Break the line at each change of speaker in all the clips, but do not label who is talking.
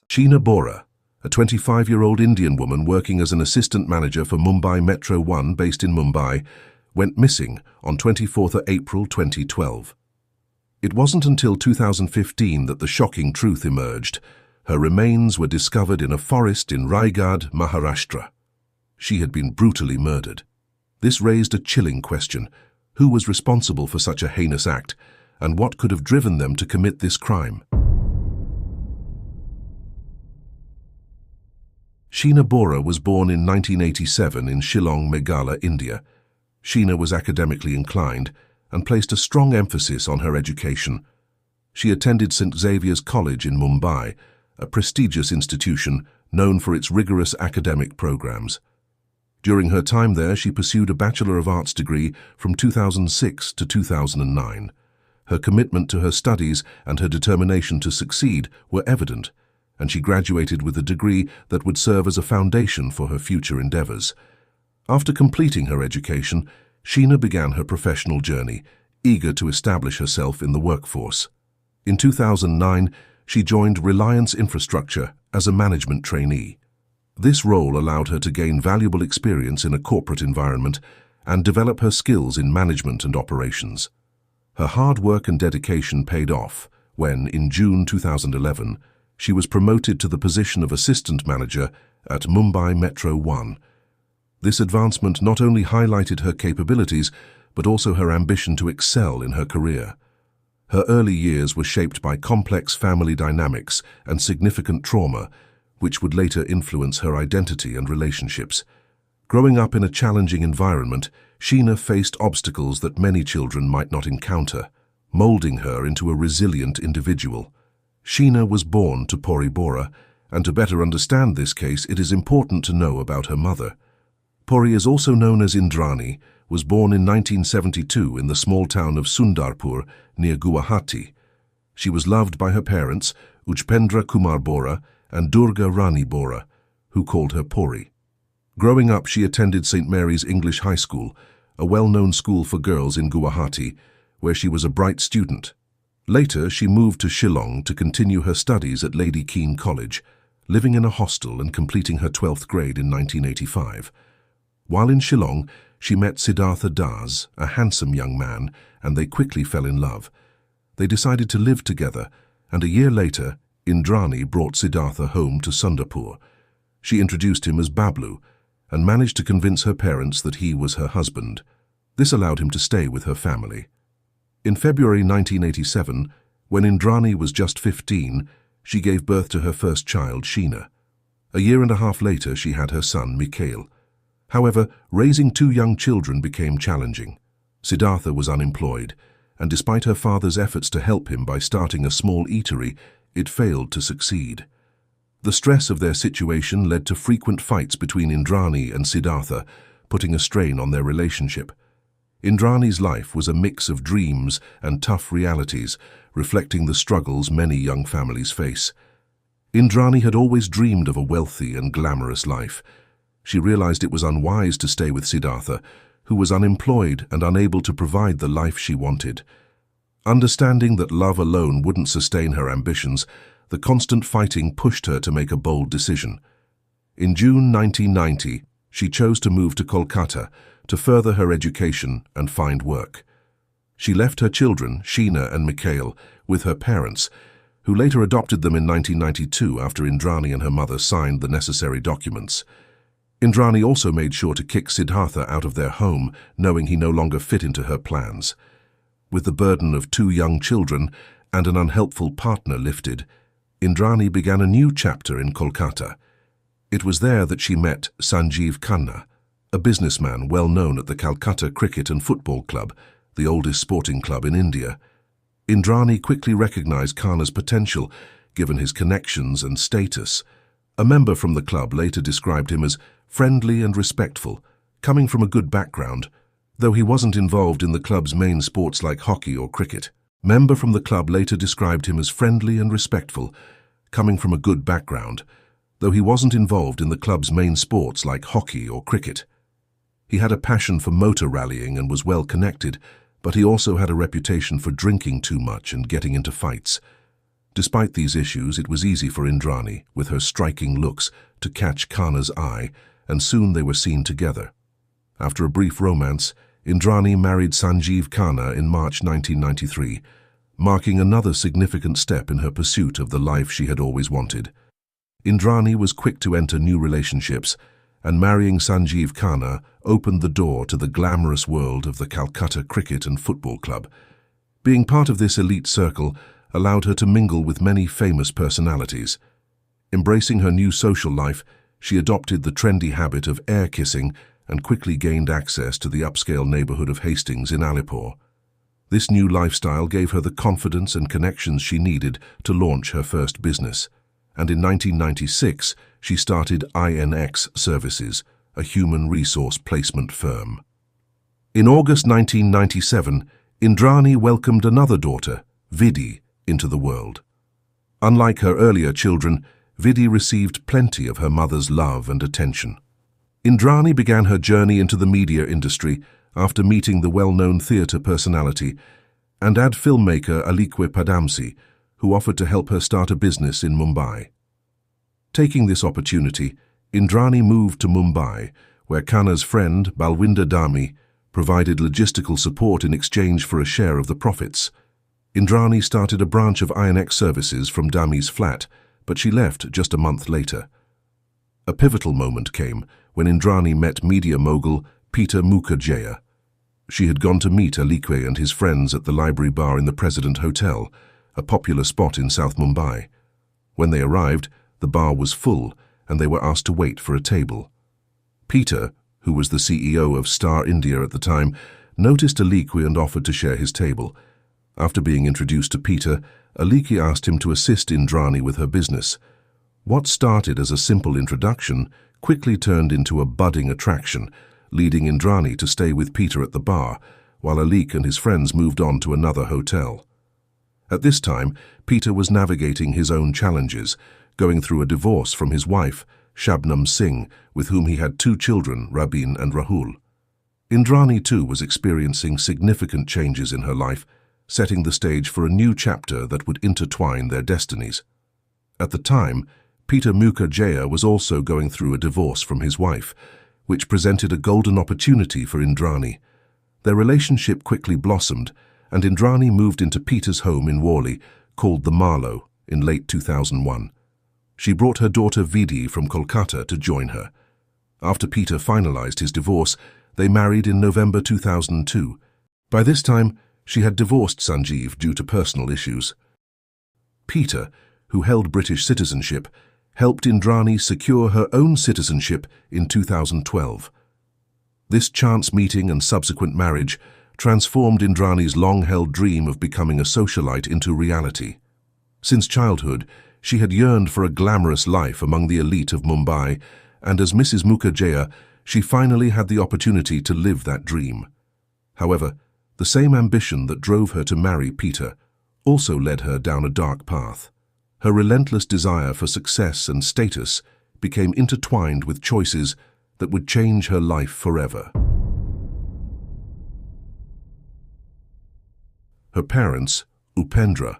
Sheena Bora, a 25-year-old Indian woman working as an assistant manager for Mumbai Metro 1 based in Mumbai, went missing on 24 April 2012. It wasn't until 2015 that the shocking truth emerged. Her remains were discovered in a forest in Raigad, Maharashtra. She had been brutally murdered. This raised a chilling question. Who was responsible for such a heinous act, and what could have driven them to commit this crime? Sheena Bora was born in 1987 in Shillong, Meghalaya, India. Sheena was academically inclined and placed a strong emphasis on her education. She attended St. Xavier's College in Mumbai, a prestigious institution known for its rigorous academic programs. During her time there, she pursued a Bachelor of Arts degree from 2006 to 2009. Her commitment to her studies and her determination to succeed were evident, and she graduated with a degree that would serve as a foundation for her future endeavors. After completing her education, Sheena began her professional journey, eager to establish herself in the workforce. In 2009, she joined Reliance Infrastructure as a management trainee. This role allowed her to gain valuable experience in a corporate environment and develop her skills in management and operations. Her hard work and dedication paid off when, in June 2011, she was promoted to the position of assistant manager at Mumbai Metro 1. This advancement not only highlighted her capabilities, but also her ambition to excel in her career. Her early years were shaped by complex family dynamics and significant trauma, which would later influence her identity and relationships. Growing up in a challenging environment, Sheena faced obstacles that many children might not encounter, molding her into a resilient individual. Sheena was born to Pori Bora, and to better understand this case, it is important to know about her mother. Pori is also known as Indrani, was born in 1972 in the small town of Sundarpur near Guwahati. She was loved by her parents, Ujpendra Kumar Bora and Durga Rani Bora, who called her Pori. Growing up, she attended St. Mary's English High School, a well-known school for girls in Guwahati, where she was a bright student. Later, she moved to Shillong to continue her studies at Lady Keane College, living in a hostel and completing her 12th grade in 1985. While in Shillong, she met Siddhartha Das, a handsome young man, and they quickly fell in love. They decided to live together, and a year later, Indrani brought Siddhartha home to Sundarpur. She introduced him as Bablu and managed to convince her parents that he was her husband. This allowed him to stay with her family. In February 1987, when Indrani was just 15, she gave birth to her first child, Sheena. A year and a half later, she had her son, Mikhail. However, raising two young children became challenging. Siddhartha was unemployed, and despite her father's efforts to help him by starting a small eatery, it failed to succeed. The stress of their situation led to frequent fights between Indrani and Siddhartha, putting a strain on their relationship. Indrani's life was a mix of dreams and tough realities, reflecting the struggles many young families face. Indrani had always dreamed of a wealthy and glamorous life. She realized it was unwise to stay with Siddhartha, who was unemployed and unable to provide the life she wanted. Understanding that love alone wouldn't sustain her ambitions, the constant fighting pushed her to make a bold decision. In June 1990, she chose to move to Kolkata to further her education and find work. She left her children, Sheena and Mikhail, with her parents, who later adopted them in 1992 after Indrani and her mother signed the necessary documents. Indrani also made sure to kick Siddhartha out of their home, knowing he no longer fit into her plans. With the burden of two young children and an unhelpful partner lifted, Indrani began a new chapter in Kolkata. It was there that she met Sanjeev Khanna, a businessman well known at the Calcutta Cricket and Football Club, the oldest sporting club in India. Indrani quickly recognized Khanna's potential, given his connections and status. A member from the club later described him as friendly and respectful, coming from a good background, though he wasn't involved in the club's main sports like hockey or cricket. Member from the club later described him as friendly and respectful, coming from a good background, though he wasn't involved in the club's main sports like hockey or cricket. He had a passion for motor rallying and was well connected, but he also had a reputation for drinking too much and getting into fights. Despite these issues, it was easy for Indrani, with her striking looks, to catch Khanna's eye, and soon they were seen together. After a brief romance, Indrani married Sanjeev Khanna in March 1993, marking another significant step in her pursuit of the life she had always wanted. Indrani was quick to enter new relationships, and marrying Sanjeev Khanna opened the door to the glamorous world of the Calcutta Cricket and Football Club. Being part of this elite circle allowed her to mingle with many famous personalities. Embracing her new social life, she adopted the trendy habit of air kissing and quickly gained access to the upscale neighborhood of Hastings in Alipore. This new lifestyle gave her the confidence and connections she needed to launch her first business, and in 1996 she started INX Services, a human resource placement firm. In August 1997, Indrani welcomed another daughter, Vidhi, into the world. Unlike her earlier children, Vidhi received plenty of her mother's love and attention. Indrani began her journey into the media industry after meeting the well-known theatre personality and ad filmmaker Alikwe Padamsee, who offered to help her start a business in Mumbai. Taking this opportunity, Indrani moved to Mumbai, where Khanna's friend, Balwinder Dhami, provided logistical support in exchange for a share of the profits. Indrani started a branch of INX Services from Dhami's flat, but she left just a month later. A pivotal moment came when Indrani met media mogul Peter Mukherjee. She had gone to meet Alikwe and his friends at the Library Bar in the President Hotel, a popular spot in South Mumbai. When they arrived, the bar was full and they were asked to wait for a table. Peter, who was the CEO of Star India at the time, noticed Alikwe and offered to share his table. After being introduced to Peter, Alikwe asked him to assist Indrani with her business. What started as a simple introduction quickly turned into a budding attraction, leading Indrani to stay with Peter at the bar, while Alikwe and his friends moved on to another hotel. At this time, Peter was navigating his own challenges, going through a divorce from his wife, Shabnam Singh, with whom he had 2 children, Rabin and Rahul. Indrani too was experiencing significant changes in her life, setting the stage for a new chapter that would intertwine their destinies. At the time, Peter Mukherjee was also going through a divorce from his wife, which presented a golden opportunity for Indrani. Their relationship quickly blossomed, and Indrani moved into Peter's home in Worli, called the Marlow, in late 2001. She brought her daughter Vidhi from Kolkata to join her. After Peter finalized his divorce, they married in November 2002. By this time, she had divorced Sanjeev due to personal issues. Peter, who held British citizenship, helped Indrani secure her own citizenship in 2012. This chance meeting and subsequent marriage transformed Indrani's long-held dream of becoming a socialite into reality. Since childhood, she had yearned for a glamorous life among the elite of Mumbai, and as Mrs. Mukherjee, she finally had the opportunity to live that dream. However, the same ambition that drove her to marry Peter also led her down a dark path. Her relentless desire for success and status became intertwined with choices that would change her life forever. Her parents, Upendra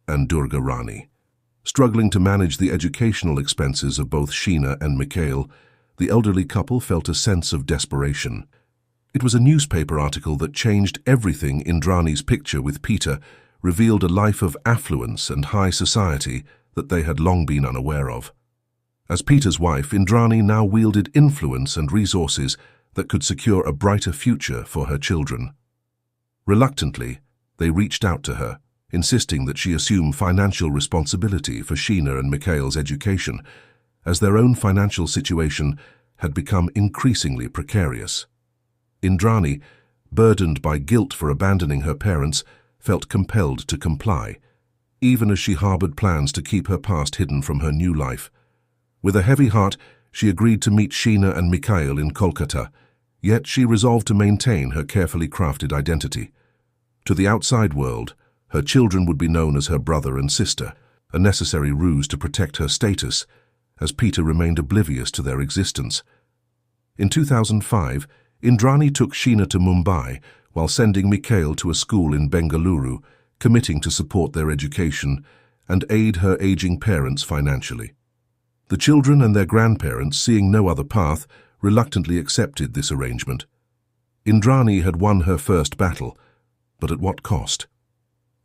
and Durga Rani. Struggling to manage the educational expenses of both Sheena and Mikhail, the elderly couple felt a sense of desperation. It was a newspaper article that changed everything. Indrani's picture with Peter revealed a life of affluence and high society that they had long been unaware of. As Peter's wife, Indrani now wielded influence and resources that could secure a brighter future for her children. Reluctantly, they reached out to her, insisting that she assume financial responsibility for Sheena and Mikhail's education, as their own financial situation had become increasingly precarious. Indrani, burdened by guilt for abandoning her parents, felt compelled to comply, even as she harbored plans to keep her past hidden from her new life. With a heavy heart, she agreed to meet Sheena and Mikhail in Kolkata, yet she resolved to maintain her carefully crafted identity. To the outside world, her children would be known as her brother and sister, a necessary ruse to protect her status, as Peter remained oblivious to their existence. In 2005, Indrani took Sheena to Mumbai while sending Mikhail to a school in Bengaluru, committing to support their education and aid her aging parents financially. The children and their grandparents, seeing no other path, reluctantly accepted this arrangement. Indrani had won her first battle, but at what cost?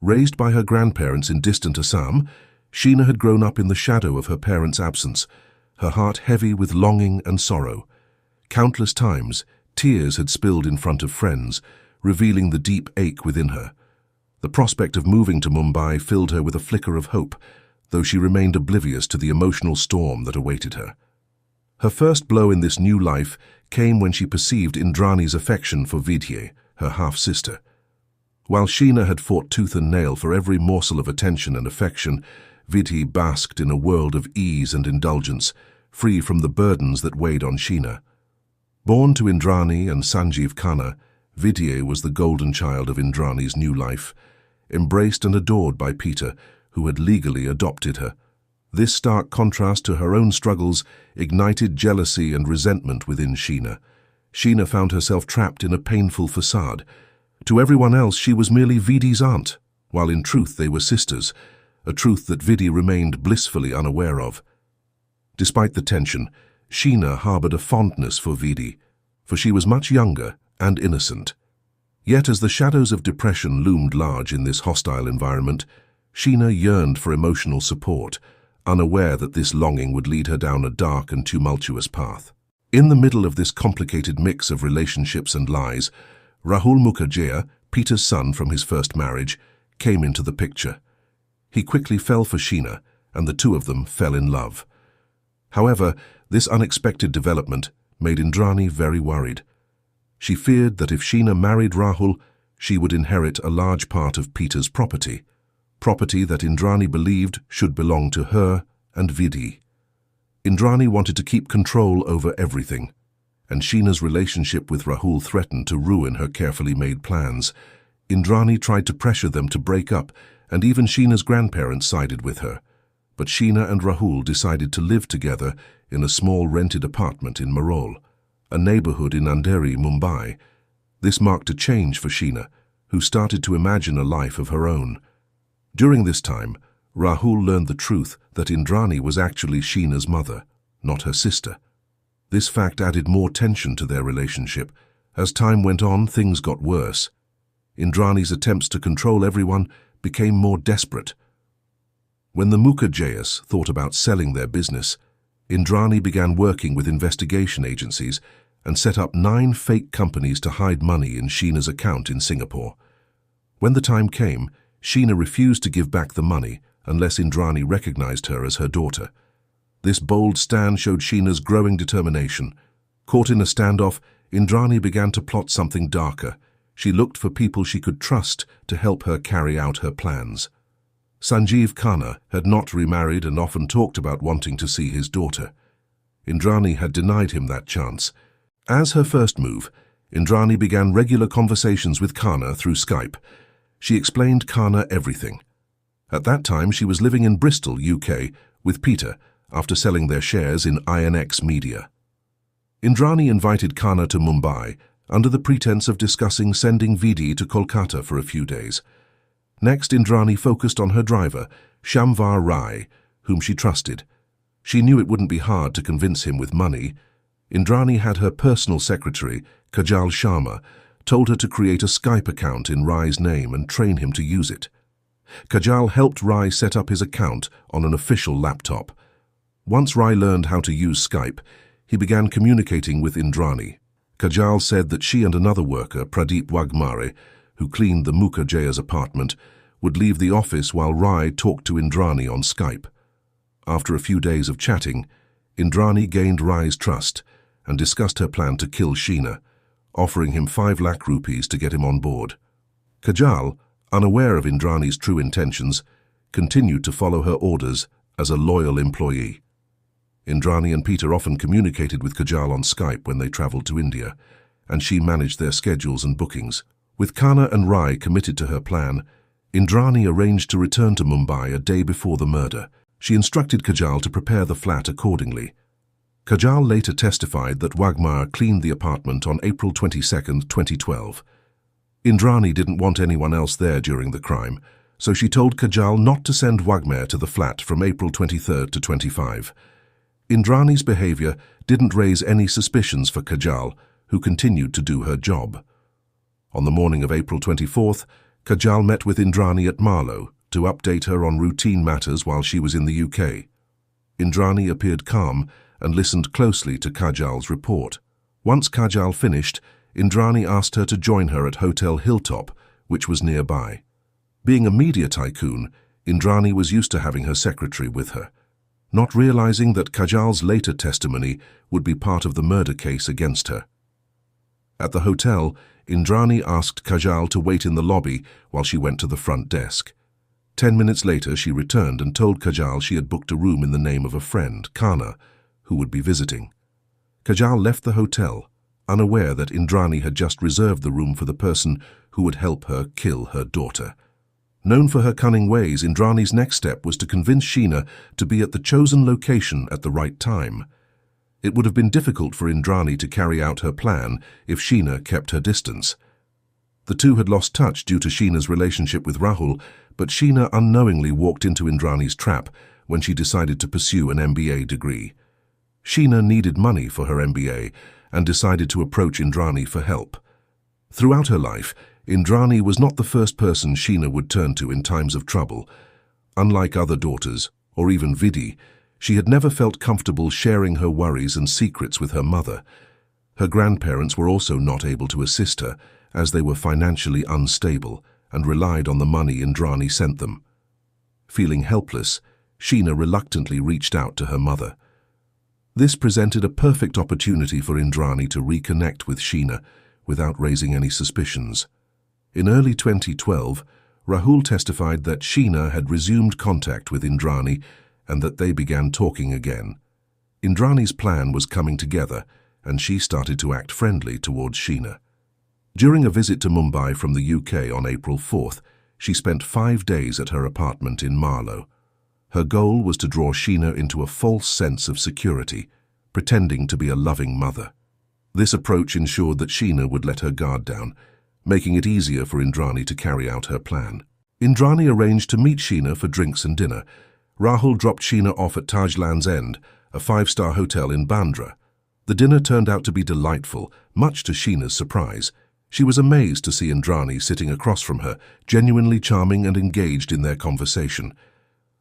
Raised by her grandparents in distant Assam, Sheena had grown up in the shadow of her parents' absence, her heart heavy with longing and sorrow. Countless times, tears had spilled in front of friends, revealing the deep ache within her. The prospect of moving to Mumbai filled her with a flicker of hope, though she remained oblivious to the emotional storm that awaited her. Her first blow in this new life came when she perceived Indrani's affection for Vidya, her half-sister. While Sheena had fought tooth and nail for every morsel of attention and affection, Vidya basked in a world of ease and indulgence, free from the burdens that weighed on Sheena. Born to Indrani and Sanjeev Khanna, Vidya was the golden child of Indrani's new life, embraced and adored by Peter, who had legally adopted her. This stark contrast to her own struggles ignited jealousy and resentment within Sheena. Sheena found herself trapped in a painful facade. To everyone else, she was merely Vidya's aunt, while in truth they were sisters, a truth that Vidya remained blissfully unaware of. Despite the tension, Sheena harbored a fondness for Vidya, for she was much younger and innocent. Yet as the shadows of depression loomed large in this hostile environment, Sheena yearned for emotional support, unaware that this longing would lead her down a dark and tumultuous path. In the middle of this complicated mix of relationships and lies, Rahul Mukherjee, Peter's son from his first marriage, came into the picture. He quickly fell for Sheena, and the two of them fell in love. However, this unexpected development made Indrani very worried. She feared that if Sheena married Rahul, she would inherit a large part of Peter's property that Indrani believed should belong to her and Vidya. Indrani wanted to keep control over everything, and Sheena's relationship with Rahul threatened to ruin her carefully made plans. Indrani tried to pressure them to break up, and even Sheena's grandparents sided with her. But Sheena and Rahul decided to live together in a small rented apartment in Marol, a neighborhood in Andheri, Mumbai. This marked a change for Sheena, who started to imagine a life of her own. During this time, Rahul learned the truth that Indrani was actually Sheena's mother, not her sister. This fact added more tension to their relationship. As time went on, things got worse. Indrani's attempts to control everyone became more desperate. When the Mukherjees thought about selling their business, Indrani began working with investigation agencies and set up 9 fake companies to hide money in Sheena's account in Singapore. When the time came, Sheena refused to give back the money unless Indrani recognized her as her daughter. This bold stand showed Sheena's growing determination. Caught in a standoff, Indrani began to plot something darker. She looked for people she could trust to help her carry out her plans. Sanjeev Khanna had not remarried and often talked about wanting to see his daughter. Indrani had denied him that chance. As her first move, Indrani began regular conversations with Khanna through Skype. She explained Khanna everything. At that time, she was living in Bristol, UK, with Peter, after selling their shares in INX Media. Indrani invited Khanna to Mumbai under the pretense of discussing sending Vidya to Kolkata for a few days. Next, Indrani focused on her driver, Shamvar Rai, whom she trusted. She knew it wouldn't be hard to convince him with money. Indrani had her personal secretary, Kajal Sharma, told her to create a Skype account in Rai's name and train him to use it. Kajal helped Rai set up his account on an official laptop. Once Rai learned how to use Skype, he began communicating with Indrani. Kajal said that she and another worker, Pradeep Wagmare, who cleaned the Mukherjee's apartment, would leave the office while Rai talked to Indrani on Skype. After a few days of chatting, Indrani gained Rai's trust and discussed her plan to kill Sheena, offering him 5 lakh rupees to get him on board. Kajal, unaware of Indrani's true intentions, continued to follow her orders as a loyal employee. Indrani and Peter often communicated with Kajal on Skype when they traveled to India, and she managed their schedules and bookings. With Khanna and Rai committed to her plan, Indrani arranged to return to Mumbai a day before the murder. She instructed Kajal to prepare the flat accordingly. Kajal later testified that Wagmar cleaned the apartment on April 22, 2012. Indrani didn't want anyone else there during the crime, so she told Kajal not to send Wagner to the flat from April 23rd to 25. Indrani's behavior didn't raise any suspicions for Kajal, who continued to do her job. On the morning of April 24th, Kajal met with Indrani at Marlow to update her on routine matters while she was in the UK. Indrani appeared calm and listened closely to Kajal's report. Once Kajal finished, Indrani asked her to join her at Hotel Hilltop, which was nearby. Being a media tycoon, Indrani was used to having her secretary with her, not realizing that Kajal's later testimony would be part of the murder case against her. At the hotel, Indrani asked Kajal to wait in the lobby while she went to the front desk. 10 minutes later, she returned and told Kajal she had booked a room in the name of a friend, Kana, who would be visiting. Kajal left the hotel, unaware that Indrani had just reserved the room for the person who would help her kill her daughter. Known for her cunning ways, Indrani's next step was to convince Sheena to be at the chosen location at the right time. It would have been difficult for Indrani to carry out her plan if Sheena kept her distance. The two had lost touch due to Sheena's relationship with Rahul, but Sheena unknowingly walked into Indrani's trap when she decided to pursue an MBA degree. Sheena needed money for her MBA and decided to approach Indrani for help. Throughout her life, Indrani was not the first person Sheena would turn to in times of trouble. Unlike other daughters, or even Vidhi, she had never felt comfortable sharing her worries and secrets with her mother. Her grandparents were also not able to assist her, as they were financially unstable and relied on the money Indrani sent them. Feeling helpless, Sheena reluctantly reached out to her mother. This presented a perfect opportunity for Indrani to reconnect with Sheena without raising any suspicions. In early 2012, Rahul testified that Sheena had resumed contact with Indrani and that they began talking again. Indrani's plan was coming together, and she started to act friendly towards Sheena. During a visit to Mumbai from the UK on April 4th, she spent 5 days at her apartment in Marlow. Her goal was to draw Sheena into a false sense of security, pretending to be a loving mother. This approach ensured that Sheena would let her guard down, making it easier for Indrani to carry out her plan. Indrani arranged to meet Sheena for drinks and dinner. Rahul dropped Sheena off at Taj Land's End, a 5-star hotel in Bandra. The dinner turned out to be delightful, much to Sheena's surprise. She was amazed to see Indrani sitting across from her, genuinely charming and engaged in their conversation.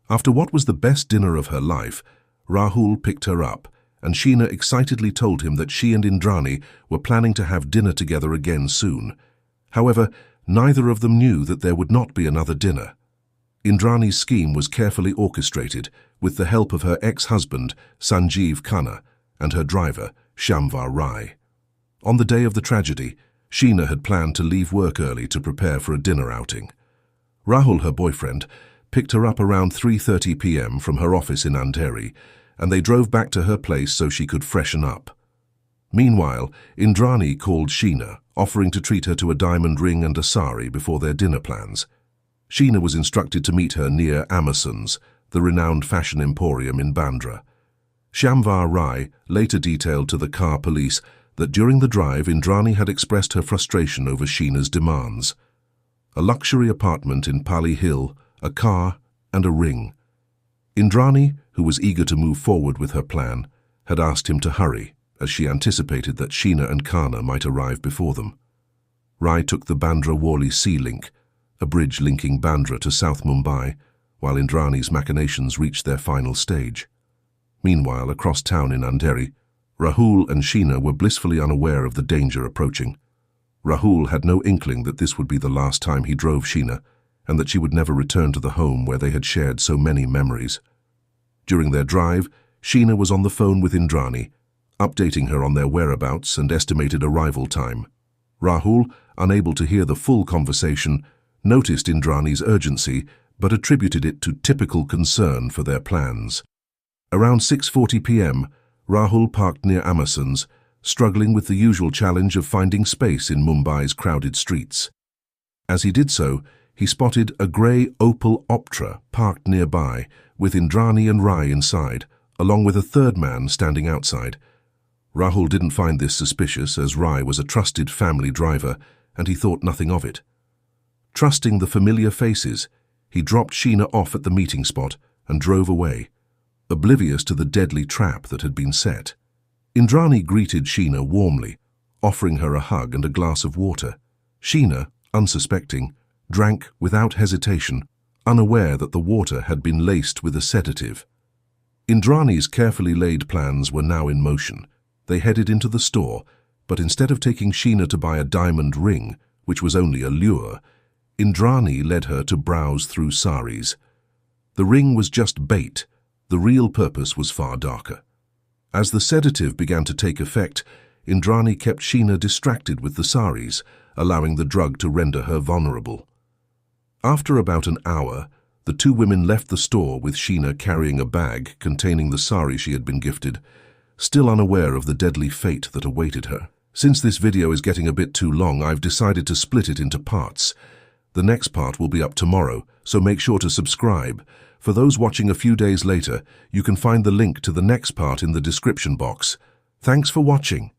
After what was the best dinner of her life, Rahul picked her up, and Sheena excitedly told him that she and Indrani were planning to have dinner together again soon. However, neither of them knew that there would not be another dinner. Indrani's scheme was carefully orchestrated with the help of her ex-husband, Sanjeev Khanna, and her driver, Shyamvar Rai. On the day of the tragedy, Sheena had planned to leave work early to prepare for a dinner outing. Rahul, her boyfriend, picked her up around 3:30 p.m. from her office in Andheri, and they drove back to her place so she could freshen up. Meanwhile, Indrani called Sheena, offering to treat her to a diamond ring and a sari before their dinner plans. Sheena was instructed to meet her near Amazon's, the renowned fashion emporium in Bandra. Shyamvar Rai later detailed to the car police that during the drive, Indrani had expressed her frustration over Sheena's demands. A luxury apartment in Pali Hill, a car, and a ring. Indrani, who was eager to move forward with her plan, had asked him to hurry, as she anticipated that Sheena and Khanna might arrive before them. Rai took the Bandra-Worli Sea Link, a bridge linking Bandra to South Mumbai, while Indrani's machinations reached their final stage. Meanwhile, across town in Andheri, Rahul and Sheena were blissfully unaware of the danger approaching. Rahul had no inkling that this would be the last time he drove Sheena, and that she would never return to the home where they had shared so many memories. During their drive, Sheena was on the phone with Indrani, updating her on their whereabouts and estimated arrival time. Rahul, unable to hear the full conversation, noticed Indrani's urgency but attributed it to typical concern for their plans. Around 6:40 p.m., Rahul parked near Amazon's, struggling with the usual challenge of finding space in Mumbai's crowded streets. As he did so, he spotted a grey Opel Optra parked nearby, with Indrani and Rai inside, along with a third man standing outside. Rahul didn't find this suspicious, as Rai was a trusted family driver, and he thought nothing of it. Trusting the familiar faces, He dropped Sheena off at the meeting spot and drove away, oblivious to the deadly trap that had been set. Indrani greeted Sheena warmly, offering her a hug and a glass of water. Sheena, unsuspecting, drank without hesitation, unaware that the water had been laced with a sedative. Indrani's carefully laid plans were now in motion. They headed into the store, but instead of taking Sheena to buy a diamond ring, which was only a lure, Indrani led her to browse through saris. The ring was just bait. The real purpose was far darker. As the sedative began to take effect, Indrani kept Sheena distracted with the saris, allowing the drug to render her vulnerable. After about an hour, the two women left the store with Sheena carrying a bag containing the sari she had been gifted, still unaware of the deadly fate that awaited her. Since this video is getting a bit too long, I've decided to split it into parts. The next part will be up tomorrow, so make sure to subscribe. For those watching a few days later, you can find the link to the next part in the description box. Thanks for watching.